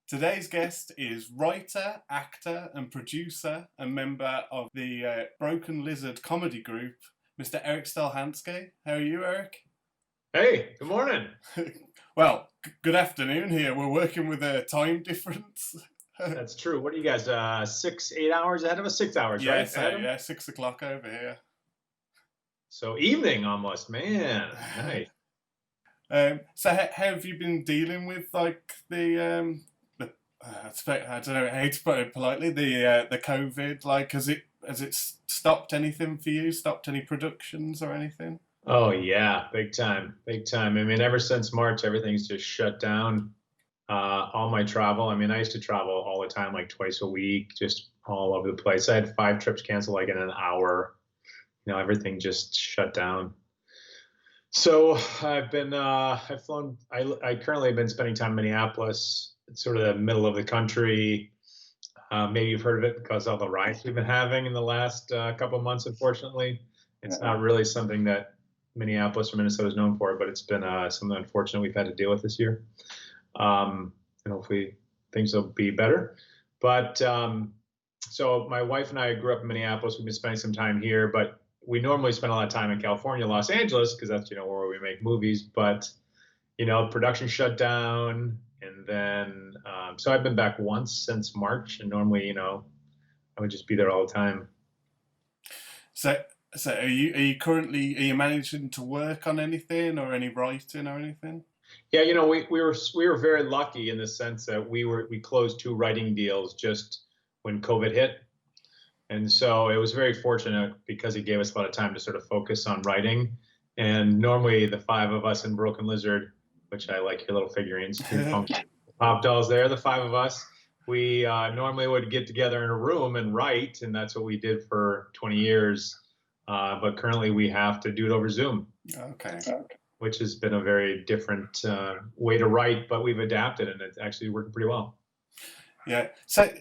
Today's guest is writer, actor, and producer and member of the Broken Lizard comedy group, Mr. Erik Stolhanske. How are you, Erik? Hey, good morning. Well, good afternoon here. We're working with a time difference. That's true. What are you guys, 8 hours ahead of us? 6 hours, Yeah, right? Ahead of yeah, 6 o'clock over here. So evening almost, man. Nice. So how have you been dealing with like I don't know how to put it politely, the COVID? Like, has it stopped anything for you? Stopped any productions or anything? Oh yeah, big time, big time. I mean, ever since March, everything's just shut down. All my travel. I mean, I used to travel all the time, like twice a week, just all over the place. I had 5 trips canceled like in an hour. Everything just shut down. So I've flown. I currently have been spending time in Minneapolis. It's sort of the middle of the country. Maybe you've heard of it because of all the riots we've been having in the last couple of months. Unfortunately, it's not really something that Minneapolis or Minnesota is known for, but it's been something unfortunate we've had to deal with this year. And hopefully things will be better. But so my wife and I grew up in Minneapolis. We've been spending some time here, but we normally spend a lot of time in California, Los Angeles, because that's where we make movies. But production shut down, and then so I've been back once since March, and normally I would just be there all the time. So are you managing to work on anything or any writing or anything? Yeah, we were very lucky in the sense that we closed 2 writing deals just when COVID hit. And so it was very fortunate because it gave us a lot of time to sort of focus on writing. And normally the 5 of us in Broken Lizard, which I like your little figurines, 2 Funko Pop dolls there, the 5 of us, we normally would get together in a room and write, and that's what we did for 20 years. But currently we have to do it over Zoom. Okay. Which has been a very different way to write, but we've adapted and it's actually working pretty well. Yeah. So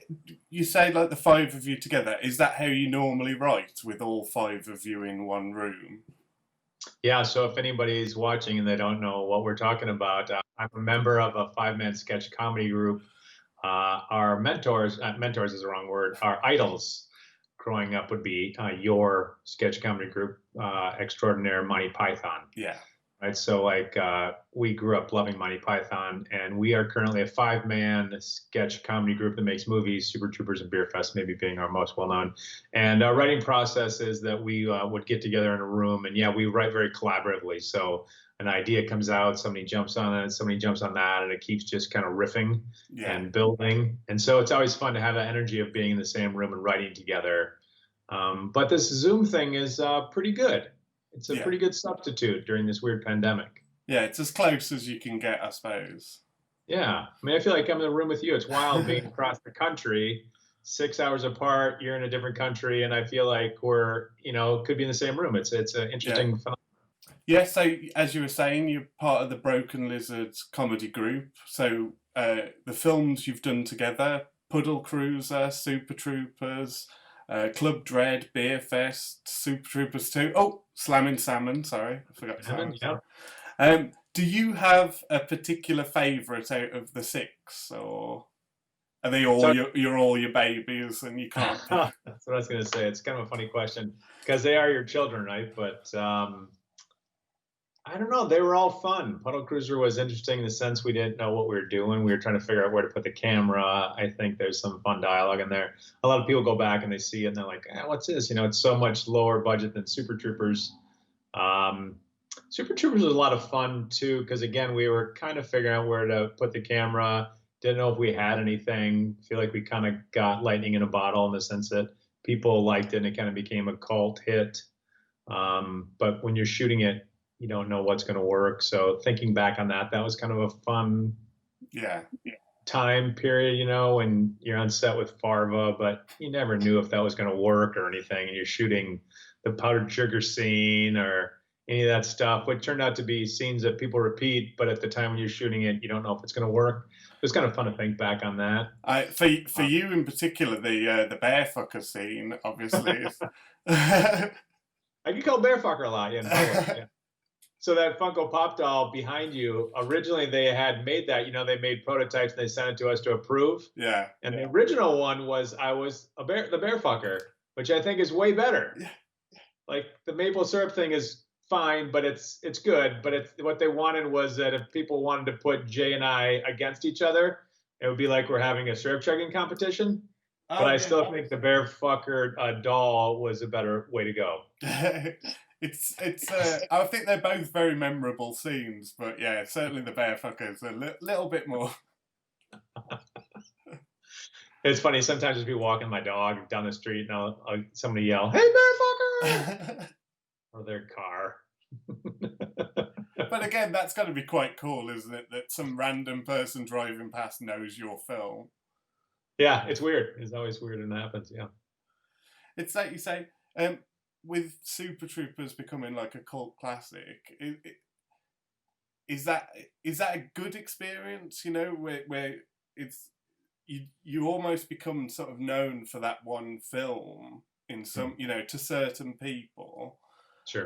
you say like the 5 of you together. Is that how you normally write, with all 5 of you in one room? Yeah. So if anybody's watching and they don't know what we're talking about, I'm a member of a 5-man sketch comedy group. Our mentors is the wrong word. Our idols growing up would be your sketch comedy group, Extraordinaire Monty Python. Yeah. Right. So we grew up loving Monty Python, and we are currently a 5-man sketch comedy group that makes movies, Super Troopers and Beer Fest maybe being our most well known. And our writing process is that we would get together in a room, and we write very collaboratively. So an idea comes out, somebody jumps on it, somebody jumps on that, and it keeps just kind of riffing and building. And so it's always fun to have that energy of being in the same room and writing together. But this Zoom thing is pretty good. It's a pretty good substitute during this weird pandemic. Yeah, it's as close as you can get, I suppose. Yeah. I mean, I feel like I'm in the room with you. It's wild being across the country, 6 hours apart, you're in a different country, and I feel like we're, could be in the same room. It's an interesting phenomenon. Yeah, so as you were saying, you're part of the Broken Lizards comedy group. So the films you've done together, Puddle Cruiser, Super Troopers, Club Dread, Beer Fest, Super Troopers 2. Oh, Slammin' Salmon, sorry. I forgot Salmon. Yeah. Do you have a particular favourite out of the 6? Or are they all you're all your babies and you can't? That's what I was going to say. It's kind of a funny question because they are your children, right? But I don't know. They were all fun. Puddle Cruiser was interesting in the sense we didn't know what we were doing. We were trying to figure out where to put the camera. I think there's some fun dialogue in there. A lot of people go back and they see it and they're like, what's this? It's so much lower budget than Super Troopers. Super Troopers was a lot of fun too, because again, we were kind of figuring out where to put the camera. Didn't know if we had anything. Feel like we kind of got lightning in a bottle in the sense that people liked it and it kind of became a cult hit. But when you're shooting it, you don't know what's going to work. So thinking back on that was kind of a fun time period, when you're on set with Farva, but you never knew if that was going to work or anything. And you're shooting the powdered sugar scene or any of that stuff, which turned out to be scenes that people repeat. But at the time when you're shooting it, you don't know if it's going to work. It was kind of fun to think back on that. For you in particular, the bear fucker scene, obviously. I get called bear fucker a lot. Yeah. So that Funko Pop doll behind you, originally they had made that, they made prototypes and they sent it to us to approve. Yeah. And the original one was I was the bear fucker, which I think is way better. Yeah. Like the maple syrup thing is fine, but it's good. But it's what they wanted was that if people wanted to put Jay and I against each other, it would be like we're having a syrup chugging competition. Oh, But I yeah. still think the bear fucker doll was a better way to go. it's I think they're both very memorable scenes, but yeah, certainly the bear fucker's a little bit more. It's funny, sometimes I'll be walking my dog down the street and somebody yell, "Hey, bear fucker!" or their car. But again, that's got to be quite cool, isn't it? That some random person driving past knows your film. Yeah, it's weird. It's always weird when it happens. Yeah, it's like you say, with Super Troopers becoming like a cult classic. Is that a good experience? Where it's you almost become sort of known for that one film in some, to certain people. Sure.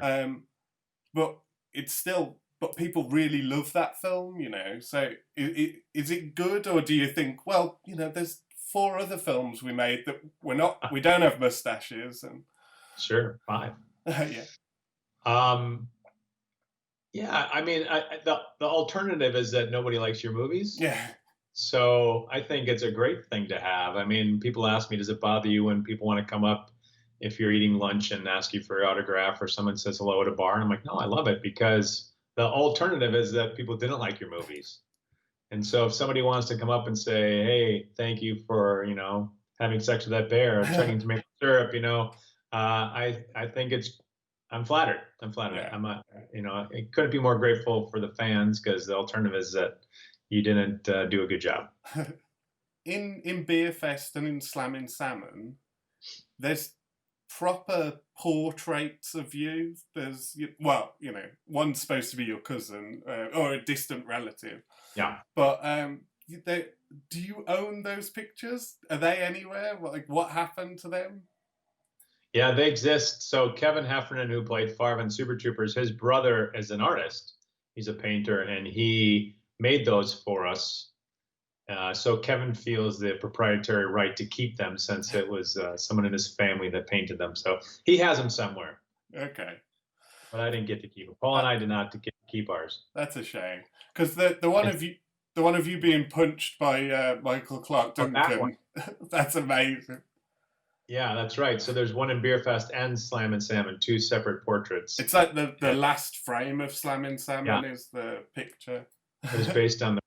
But it's still, but people really love that film, So is it good, or do you think, well, there's 4 other films we made that we don't have mustaches and. Sure, 5. Yeah. Yeah, I mean, the alternative is that nobody likes your movies. Yeah. So I think it's a great thing to have. I mean, people ask me, does it bother you when people want to come up if you're eating lunch and ask you for your autograph, or someone says hello at a bar? And I'm like, no, I love it, because the alternative is that people didn't like your movies. And so if somebody wants to come up and say, hey, thank you for, having sex with that bear, or chugging tomato syrup, I think I'm flattered. Yeah. I couldn't be more grateful for the fans, because the alternative is that you didn't do a good job. In Beer Fest and in Slammin' Salmon, there's proper portraits of you. There's, one's supposed to be your cousin or a distant relative. Yeah. But do you own those pictures? Are they anywhere? Like, what happened to them? Yeah, they exist. So Kevin Heffernan, who played Farva in Super Troopers, his brother is an artist. He's a painter, and he made those for us. So Kevin feels the proprietary right to keep them, since it was someone in his family that painted them. So he has them somewhere. Okay. But I didn't get to keep them. Paul and I did not get to keep ours. That's a shame, because the one of you being punched by Michael Clark Duncan, that's amazing. Yeah, that's right. So there's one in Beer Fest and Slammin' Salmon, 2 separate portraits. It's like the last frame of Slammin' Salmon is the picture. It was based on the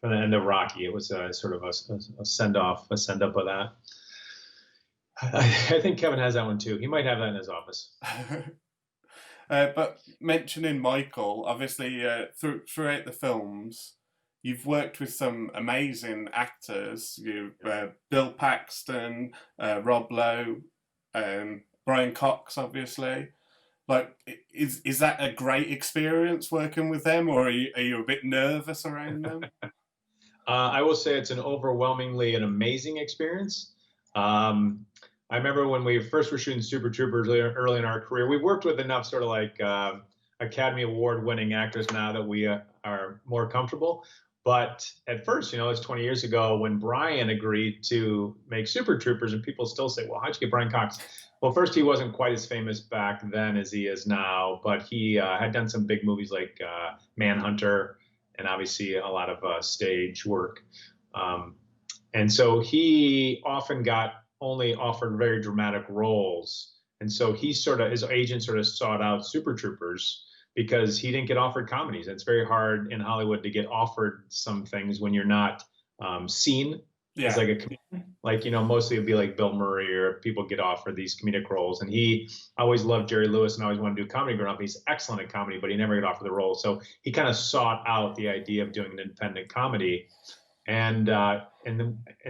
from the end of Rocky. It was a sort of a send up of that. I think Kevin has that one too. He might have that in his office. But mentioning Michael, obviously, throughout the films, you've worked with some amazing actors. Bill Paxton, Rob Lowe, Brian Cox, obviously. Like, is that a great experience working with them, or are you a bit nervous around them? I will say it's an overwhelmingly an amazing experience. I remember when we first were shooting Super Troopers early in our career, we worked with enough sort of like Academy Award winning actors now that we are more comfortable. But at first, it's 20 years ago when Brian agreed to make Super Troopers, and people still say, well, how'd you get Brian Cox? Well, first, he wasn't quite as famous back then as he is now, but he had done some big movies like Manhunter, and obviously a lot of stage work. And so he often got only offered very dramatic roles. And so his agent sort of sought out Super Troopers, because he didn't get offered comedies. And it's very hard in Hollywood to get offered some things when you're not seen as like a comedian. Like, mostly it'd be like Bill Murray, or people get offered these comedic roles. And he always loved Jerry Lewis and always wanted to do comedy growing up. He's excellent at comedy, but he never got offered the role. So he kind of sought out the idea of doing an independent comedy. And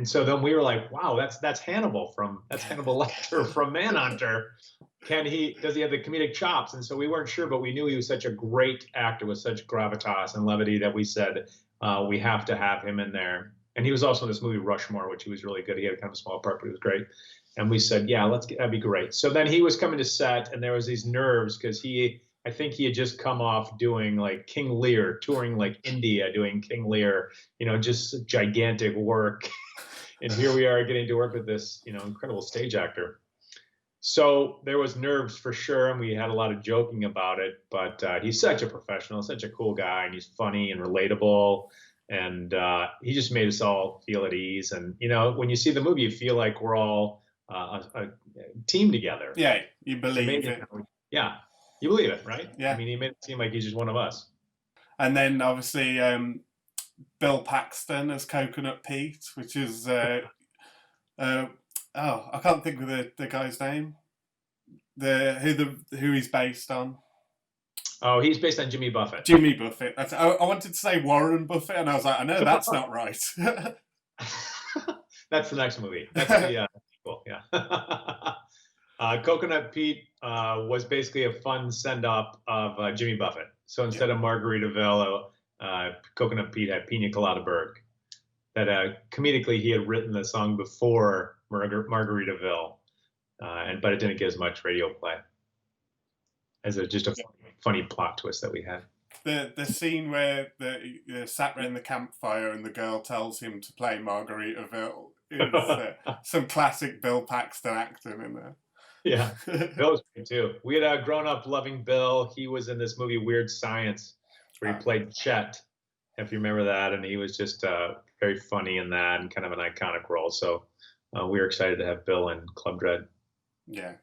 so then we were like, wow, that's Hannibal Lecter from Manhunter. Does he have the comedic chops? And so we weren't sure, but we knew he was such a great actor with such gravitas and levity that we said we have to have him in there. And he was also in this movie Rushmore, which he was really good. He had kind of a small part, but he was great. And we said, yeah, that'd be great. So then he was coming to set, and there was these nerves because I think he had just come off doing like King Lear, touring like India, doing King Lear, just gigantic work. And here we are getting to work with this, incredible stage actor. So there was nerves for sure, and we had a lot of joking about it. But he's such a professional, such a cool guy, and he's funny and relatable. And he just made us all feel at ease. And when you see the movie, you feel like we're all a team together. Yeah, you believe it. Yeah, you believe it, right? Yeah. I mean, he made it seem like he's just one of us. And then obviously Bill Paxton as Coconut Pete, which is I can't think of the guy's name. Who he's based on. Oh, he's based on Jimmy Buffett. Jimmy Buffett. I wanted to say Warren Buffett, and I was like, I know that's not right. That's the next movie. That's the sequel. Yeah. Coconut Pete was basically a fun send-up of Jimmy Buffett. So instead of Margaritaville, Coconut Pete had Pina Colada Berg. That comedically he had written the song before Margaritaville, but it didn't get as much radio play as just a funny plot twist that we had. The scene where they're sat around the campfire and the girl tells him to play Margaritaville is some classic Bill Paxton acting in there. Yeah, Bill was great too. We had grown up loving Bill. He was in this movie Weird Science where he played Chet, if you remember that, and he was just very funny in that and kind of an iconic role. So we were excited to have Bill in Club Dread. Yeah,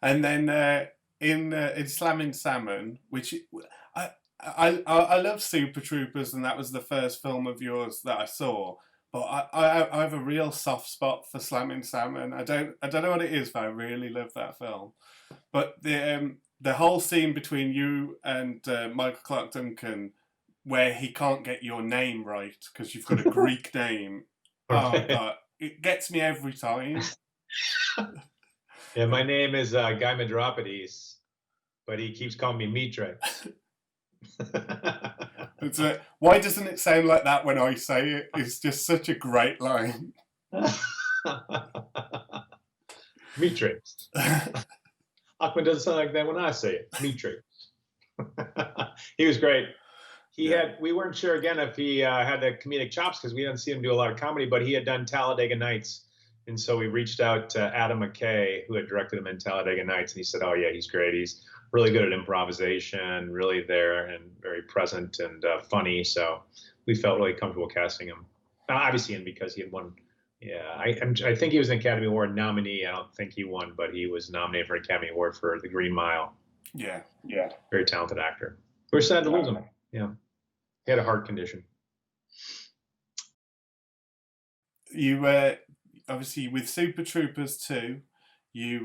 and then in Slammin' Salmon, which I love Super Troopers, and that was the first film of yours that I saw. But I have a real soft spot for Slammin' Salmon. I don't know what it is, but I really love that film. But the whole scene between you and Michael Clarke Duncan, where he can't get your name right because you've got a Greek name, oh God, it gets me every time. Yeah, my name is Guy Medropides, but he keeps calling me Mitre. Why doesn't it sound like that when I say it? It's just such a great line. Mitre. Ahmed doesn't sound like that when I say it. Mitre. He was great. We weren't sure again if he had the comedic chops because we didn't see him do a lot of comedy, but he had done Talladega Nights. And so we reached out to Adam McKay, who had directed him in Talladega Nights, and he said, oh, yeah, he's great. He's really good at improvisation, really there and very present and funny. So we felt really comfortable casting him. Obviously, and because he had won. Yeah, I think he was an Academy Award nominee. I don't think he won, but he was nominated for an Academy Award for The Green Mile. Yeah. Very talented actor. We're sad to lose him. Yeah. He had a heart condition. You obviously with Super Troopers 2, you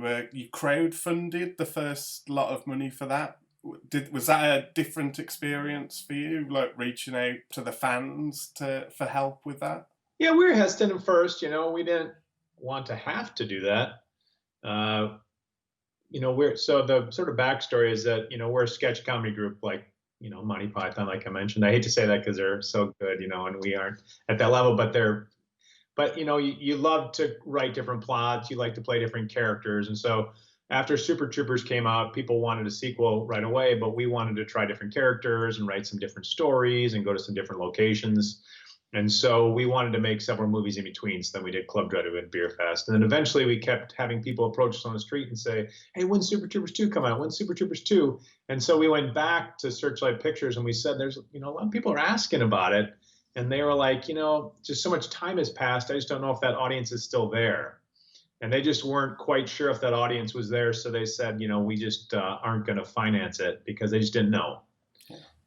crowdfunded the first lot of money for that. Was that a different experience for you, like reaching out to the fans for help with that? Yeah, we were hesitant at first. We didn't want to have to do that. So the sort of backstory is that we're a sketch comedy group like Monty Python, like I mentioned. I hate to say that because they're so good, and we aren't at that level, but you love to write different plots. You like to play different characters. And so after Super Troopers came out, people wanted a sequel right away, but we wanted to try different characters and write some different stories and go to some different locations. And so we wanted to make several movies in between. So then we did Club Dread and Beer Fest. And then eventually we kept having people approach us on the street and say, hey, when's Super Troopers 2 come out? When's Super Troopers 2? And so we went back to Searchlight Pictures and we said, there's, a lot of people are asking about it. And they were like, just so much time has passed. I just don't know if that audience is still there. And they just weren't quite sure if that audience was there. So they said, we just aren't going to finance it because they just didn't know.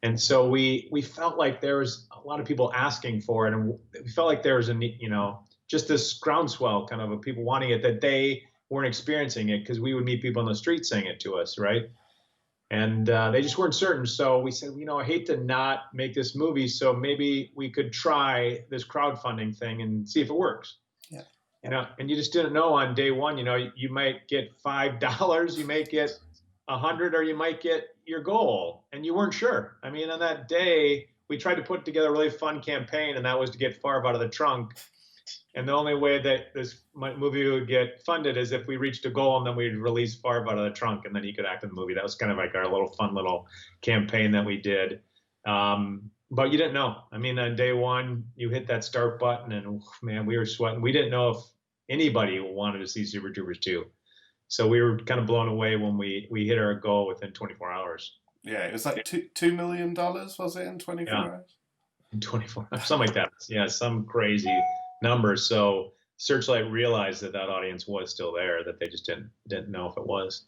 And so we felt like there was a lot of people asking for it. And we felt like there was just this groundswell kind of people wanting it, that they weren't experiencing it because we would meet people on the street saying it to us, right? And they just weren't certain. So we said, I hate to not make this movie. So maybe we could try this crowdfunding thing and see if it works. Yeah. And you just didn't know on day one, you might get $5, you might get 100, or you might get your goal. And you weren't sure. I mean, on that day, we tried to put together a really fun campaign, and that was to get Favre out of the trunk. And the only way that this movie would get funded is if we reached a goal, and then we'd release Favre out of the trunk, and then he could act in the movie. That was kind of like our little fun little campaign that we did. But you didn't know. I mean, on day one, you hit that start button, and man, we were sweating. We didn't know if anybody wanted to see Super Troopers 2. So we were kind of blown away when we hit our goal within 24 hours. Yeah, it was like $2 million, was it, in 24 hours? In 24, something like that. Yeah, some crazy number. So Searchlight realized that audience was still there, that they just didn't know if it was.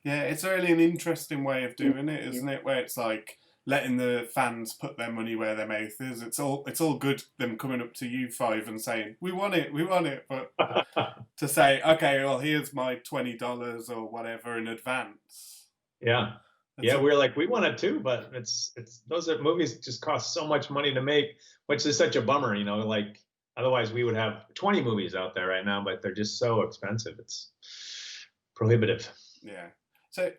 Yeah, it's really an interesting way of doing it, isn't it? Where it's like letting the fans put their money where their mouth is. It's all good them coming up to you five and saying, we want it, but to say, okay, well, here's my $20 or whatever in advance. Yeah. Yeah, we were like, we want it too, but it's those movies just cost so much money to make, which is such a bummer, you know, like otherwise we would have 20 movies out there right now, but they're just so expensive. It's prohibitive. Yeah. So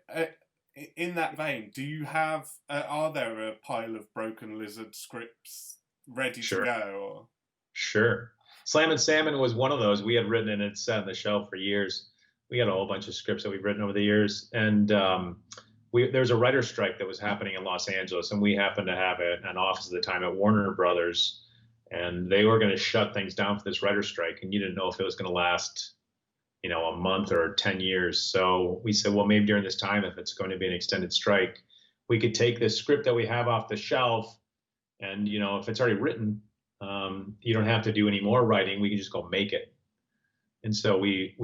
in that vein, do you have, are there a pile of Broken Lizard scripts ready to go? Or? Sure. Slammin' Salmon was one of those. We had written it and it sat on the shelf for years. We had a whole bunch of scripts that we've written over the years. And there was a writer's strike that was happening in Los Angeles, and we happened to have an office at the time at Warner Brothers, and they were going to shut things down for this writer's strike, and you didn't know if it was going to last, you know, a month or 10 years. So we said, well, maybe during this time, if it's going to be an extended strike, we could take this script that we have off the shelf, and, you know, if it's already written, you don't have to do any more writing. We can just go make it. And so we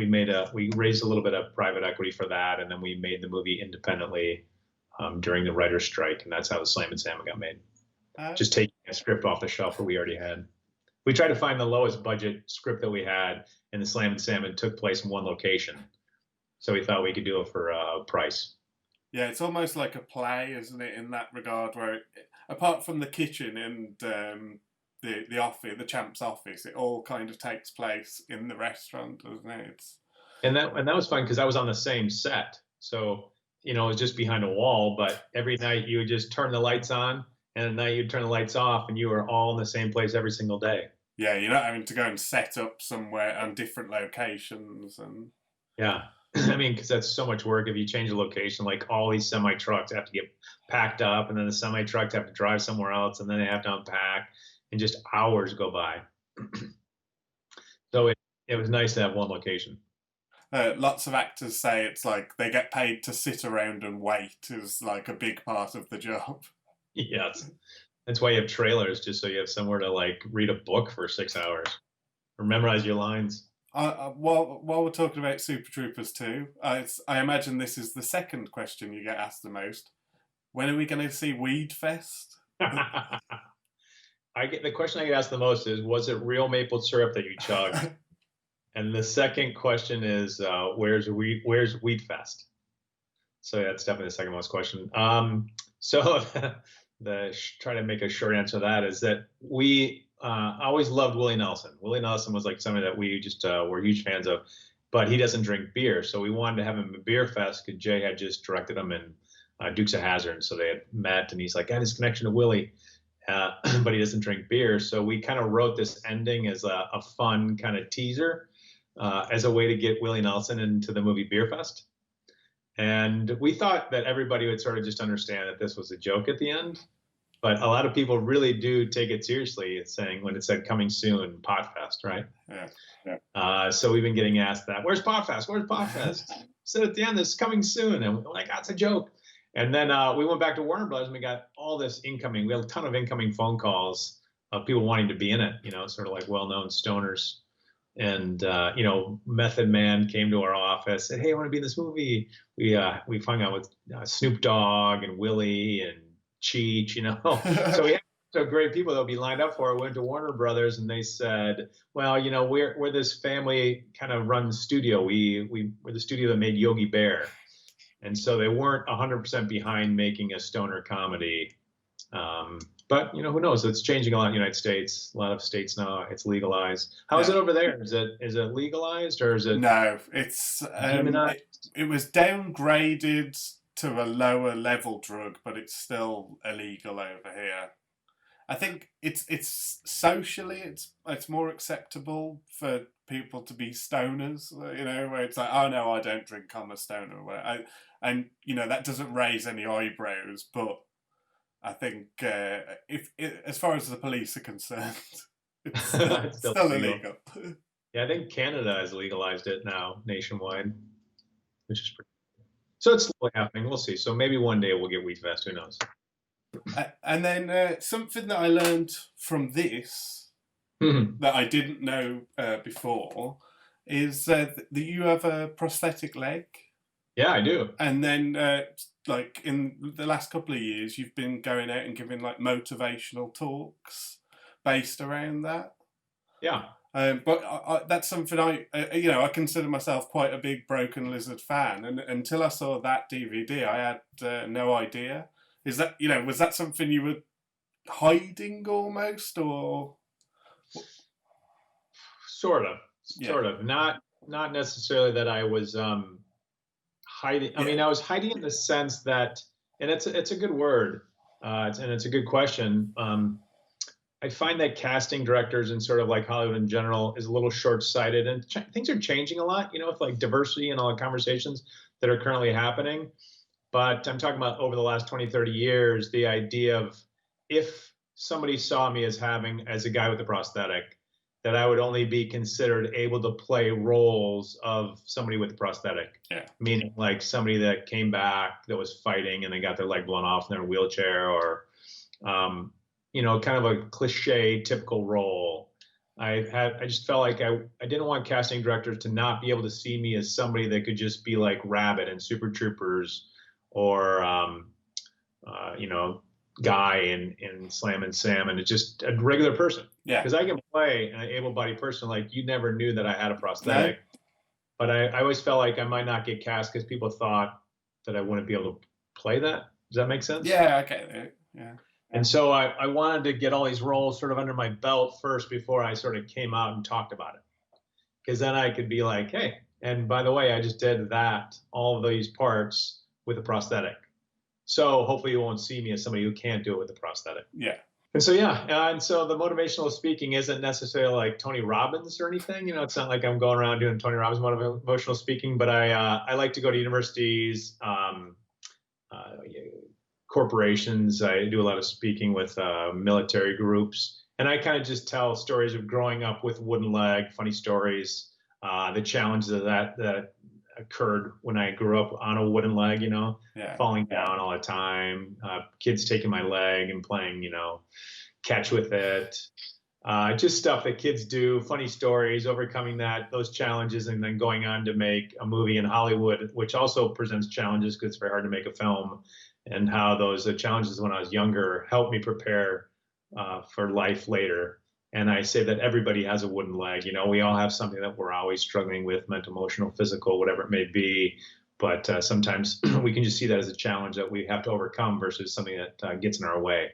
raised a little bit of private equity for that, and then we made the movie independently during the writer's strike, and that's how the Slammin' Salmon got made. Just taking a script off the shelf that we already had. We tried to find the lowest budget script that we had, and the Slammin' Salmon took place in one location. So we thought we could do it for a price. Yeah, it's almost like a play, isn't it, in that regard, where apart from the kitchen and the office, the champ's office, it all kind of takes place in the restaurant, doesn't it? And that was fun because I was on the same set. So, you know, it was just behind a wall, but every night you would just turn the lights on, and at night you'd turn the lights off, and you were all in the same place every single day. Yeah, you're not having to go and set up somewhere on different locations. And yeah, I mean, because that's so much work. If you change the location, like all these semi trucks have to get packed up, and then the semi trucks have to drive somewhere else, and then they have to unpack, and just hours go by. So it was nice to have one location. Lots of actors say it's like they get paid to sit around and wait is like a big part of the job. Yes. That's why you have trailers, just so you have somewhere to like read a book for 6 hours or memorize your lines. While we're talking about Super Troopers 2, I imagine this is the second question you get asked the most. When are we going to see Weed Fest? The question I get asked the most is, was it real maple syrup that you chugged? And the second question is, where's Weed Fest? So that's definitely the second most question. So try to make a short answer to that is that we always loved Willie Nelson. Willie Nelson was like somebody that we just were huge fans of, but he doesn't drink beer. So we wanted to have him a beer fest because Jay had just directed him in Dukes of Hazzard. So they had met, and he's like, got his connection to Willie. But he doesn't drink beer. So we kind of wrote this ending as a fun kind of teaser as a way to get Willie Nelson into the movie Beer Fest. And we thought that everybody would sort of just understand that this was a joke at the end. But a lot of people really do take it seriously. It's saying when it said coming soon, Potfest, right? Yeah. So we've been getting asked that. Where's Potfest? Where's Potfest? Said at the end, this is coming soon. And we're like, that's a joke. And then we went back to Warner Brothers, and we got all this incoming. We had a ton of incoming phone calls of people wanting to be in it, you know, sort of like well-known stoners. And, you know, Method Man came to our office, said, hey, I want to be in this movie. We hung out with Snoop Dogg and Willie and Cheech, you know. So we had some great people that would be lined up for it. Went to Warner Brothers, and they said, well, you know, we're this family kind of run studio. We're the studio that made Yogi Bear. And so they weren't 100% behind making a stoner comedy. But, you know, who knows? It's changing a lot in the United States. A lot of states now, it's legalized. How is it over there? Is it legalized, or is it? No, it's it was downgraded to a lower level drug, but it's still illegal over here. I think it's socially it's more acceptable for people to be stoners, where it's like, oh no, I don't drink, I'm a stoner. And that doesn't raise any eyebrows, but I think if as far as the police are concerned, it's still It's still still illegal. illegal. Yeah, I think Canada has legalized it now nationwide, which is pretty. So it's slowly happening. We'll see. So maybe one day we'll get Wheat Fest. Who knows? And then something that I learned from this that I didn't know before is that you have a prosthetic leg. Yeah, I do. And then, like in the last couple of years, you've been going out and giving like motivational talks based around that. Yeah. But that's something I consider myself quite a big Broken Lizard fan, and until I saw that DVD, I had no idea. Is that was that something you were hiding almost, or Sort of. Not necessarily that I was hiding. I mean, I was hiding in the sense that, and it's a good word, and it's a good question. I find that casting directors and sort of like Hollywood in general is a little short-sighted, and things are changing a lot, with like diversity and all the conversations that are currently happening. But I'm talking about over the last 20, 30 years, the idea of if somebody saw me as a guy with a prosthetic, that I would only be considered able to play roles of somebody with a prosthetic. Yeah. Meaning like somebody that came back that was fighting and they got their leg blown off in their wheelchair, or kind of a cliche typical role. I just felt like I didn't want casting directors to not be able to see me as somebody that could just be like Rabbit and Super Troopers, or Guy in Slammin' Salmon. It's just a regular person. Yeah. Because I can play an able-bodied person like you never knew that I had a prosthetic. No. But I always felt like I might not get cast because people thought that I wouldn't be able to play that. Does that make sense? Yeah, okay. Yeah. And so I wanted to get all these roles sort of under my belt first before I sort of came out and talked about it. Because then I could be like, hey, and by the way, I just did all of these parts with a prosthetic. So hopefully you won't see me as somebody who can't do it with a prosthetic. Yeah. And so, and so the motivational speaking isn't necessarily like Tony Robbins or anything. It's not like I'm going around doing Tony Robbins motivational speaking, but I like to go to universities, corporations. I do a lot of speaking with military groups, and I kind of just tell stories of growing up with wooden leg, funny stories, the challenges of that occurred when I grew up on a wooden leg, falling down all the time, kids taking my leg and playing, catch with it, just stuff that kids do, funny stories, overcoming those challenges, and then going on to make a movie in Hollywood, which also presents challenges because it's very hard to make a film, and how those challenges when I was younger helped me prepare for life later. And I say that everybody has a wooden leg. We all have something that we're always struggling with, mental, emotional, physical, whatever it may be. But sometimes we can just see that as a challenge that we have to overcome versus something that gets in our way.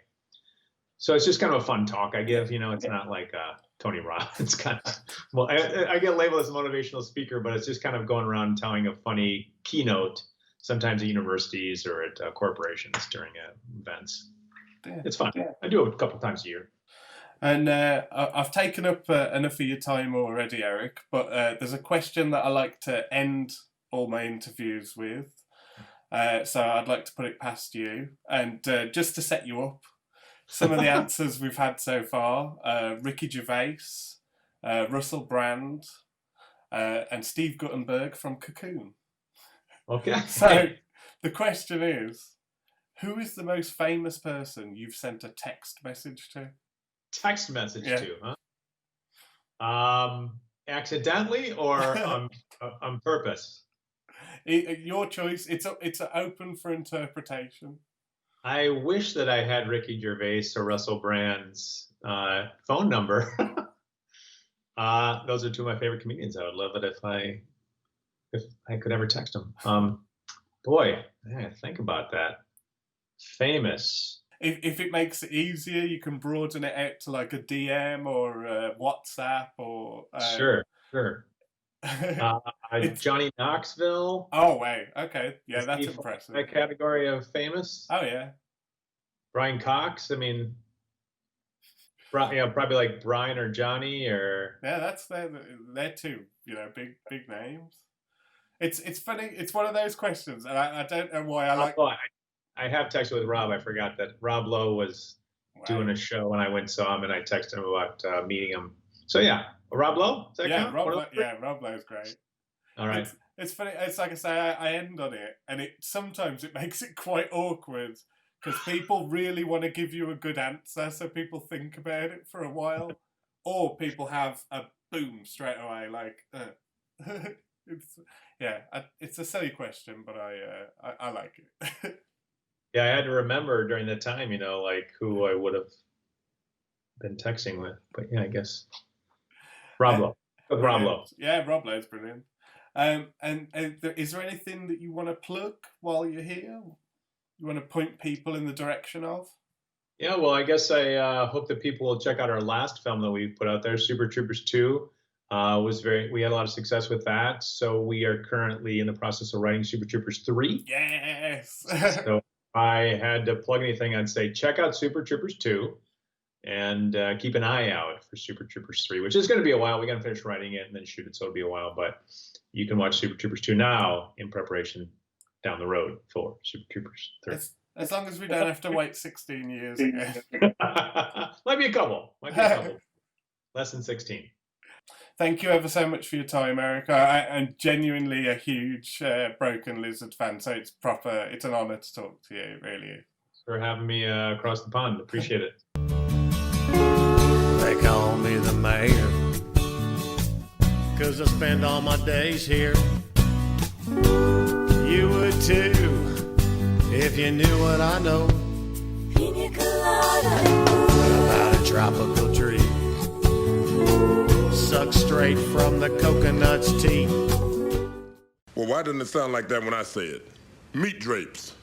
So it's just kind of a fun talk I give. It's not like Tony Robbins kind of. Well, I get labeled as a motivational speaker, but it's just kind of going around telling a funny keynote, sometimes at universities or at corporations during events. Yeah. It's fun. Yeah. I do it a couple times a year. And I've taken up enough of your time already, Erik, but there's a question that I like to end all my interviews with. So I'd like to put it past you. And just to set you up, some of the answers we've had so far, Ricky Gervais, Russell Brand, and Steve Guttenberg from Cocoon. Okay. So the question is, who is the most famous person you've sent a text message to? Text message to, huh? Accidentally or on purpose? Your choice. It's open for interpretation. I wish that I had Ricky Gervais or Russell Brand's phone number. Those are two of my favorite comedians. I would love it if I could ever text them. Boy, think about that. Famous. If it makes it easier, you can broaden it out to like a DM or a WhatsApp or. Sure. Johnny Knoxville. Oh, wait. Okay. Yeah, that's impressive. That category of famous. Oh, yeah. Brian Cox. I mean, Probably like Brian or Johnny or. Yeah, they're two, big names. It's funny. It's one of those questions, and I don't know why I like. I have texted with Rob. I forgot that Rob Lowe was doing a show, and I went and saw him, and I texted him about meeting him. So yeah, Rob Lowe. Rob Lowe's great. All right. It's funny. It's like I say, I end on it, and sometimes it makes it quite awkward because people really want to give you a good answer, so people think about it for a while, or people have a boom straight away. Like, it's a silly question, but I like it. Yeah, I had to remember during the time, like who I would have been texting with. But yeah, I guess Rob Lowe. Rob Lowe. Yeah, Rob Lowe's brilliant. And is there anything that you want to plug while you're here? You want to point people in the direction of? Yeah, well, I guess I hope that people will check out our last film that we put out there, Super Troopers 2. We had a lot of success with that. So we are currently in the process of writing Super Troopers 3. Yes. So if I had to plug anything, I'd say check out Super Troopers 2 and keep an eye out for Super Troopers 3, which is going to be a while. We got to finish writing it and then shoot it, so it'll be a while. But you can watch Super Troopers 2 now in preparation down the road for Super Troopers 3. As long as we don't have to wait 16 years again. Might be a couple. Less than 16. Thank you ever so much for your time, Erik. I'm genuinely a huge Broken Lizard fan, so it's an honour to talk to you, it really is. For having me across the pond. Appreciate it. They call me the mayor, 'cause I spend all my days here. You would too, if you knew what I know Pina colada. about a tropical tree, sucked straight from the coconut's teeth. Well, why doesn't it sound like that when I say it? Meat drapes.